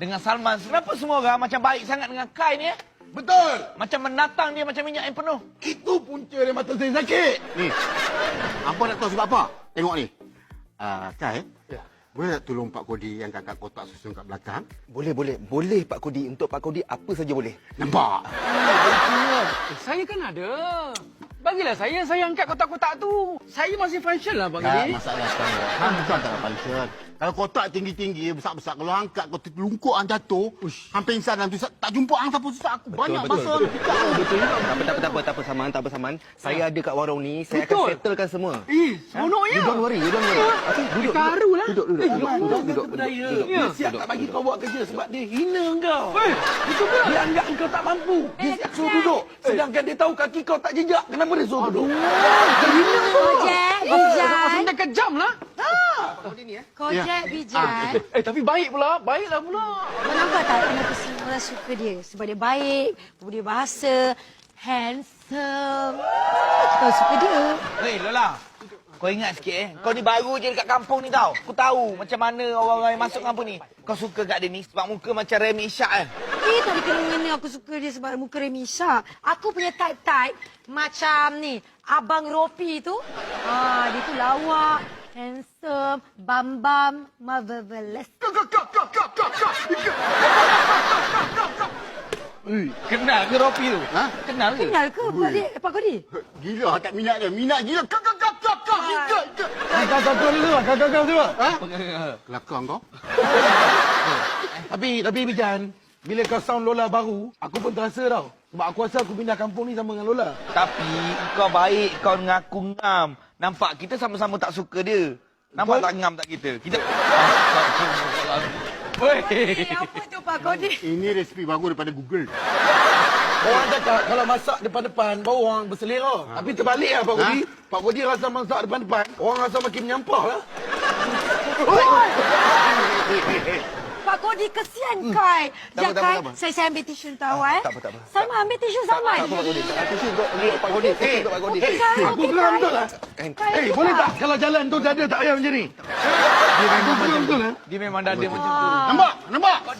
Dengan Salman. Kenapa semua orang macam baik sangat dengan Kai ni? Betul. Macam menatang dia macam minyak yang penuh. Itu punca dia mata saya sakit. Ni, apa nak tahu sebab apa? Tengok ni. Kai, Ya. boleh tak tolong Pak Kodi yang kat kotak susun kat belakang? Boleh, boleh. Boleh Pak Kodi. Untuk Pak Kodi, apa saja boleh. Nampak? Saya kan ada. Bagilah saya angkat kotak-kotak tu. Saya masih function lah Bang Tak, Gidi. masalah sekarang. Hang bukan tak function. Kalau kotak tinggi-tinggi, besar-besar, kalau angkat, kau terlungkup hang jatuh, hang pingsan hang tu, tak jumpa hang siapa susah aku. Banyak masa. Tak apa, Saman. Saya ada kat warung ni. Saya Betul. akan settlekan semua. Seronoknya. You don't worry. Okey, duduk. Karu lah. Duduk. Berdaya. Duduk. Dia siap tak bagi kau buat kerja sebab dia hina kau. Itu ke? Dia anggap kau tak mampu. Dia siap suruh duduk. Sedangkan dia tahu kaki kau tak jejak. Kenapa dia suruh duduk? Kojek, Bijan. Maksudnya kejam lah. Kojek, Bijan. Tapi baik pula. Baiklah pula. Kau nampak tak kenapa semua orang suka dia? Sebab dia baik, dia bahasa, handsome. Kau suka dia. Hei, Lola. Kau ingat sikit Kau ni baru je dekat kampung ni tau. Aku tahu macam mana orang-orang yang masuk kampung ni. Kau suka kat dia ni sebab muka macam Remy Ishak Tak ada kena-mena aku suka dia sebab muka Remy Ishak. Aku punya type-type macam ni. Abang Ropi tu. Dia tu lawak, handsome, bam-bam, marvelous. Kenal ke Ropi tu? Ha? Kenal ke? Kenal ke Pak Kodi? Gila, tak minat dia. Minat gila. Kak. Kau dulu. Ha? Kelakar kau. Tapi Bijan, bila kau sound Lola baru, aku pun terasa tau. Sebab aku rasa aku pindah kampung ni sama dengan Lola. Tapi kau baik, kau mengaku ngam. Nampak kita sama-sama tak suka dia. Nampak tak ngam tak kita? Kita... Apa tu Pak Kodi? Ini resipi baru daripada Google. Orang cakap kalau masak depan-depan, baru orang berselera. Tapi terbalik lah Pak Kodi. Pak Kodi rasa masak depan-depan, orang rasa makin menyampah lah. Pak Kodi kesian Kai. Tak apa, Kai, tak apa. saya ambil tisu tahu Tak apa. Sama ambil tisu sama. Tak apa, Pak Kodi. Tisu untuk Pak Kodi. Tisu untuk Pak Kodi. Aku geram betul lah. Boleh tak kalau jalan tu dada tak payah macam ni? Aku geram betul lah. Dia memang dah ada macam tu. Nampak?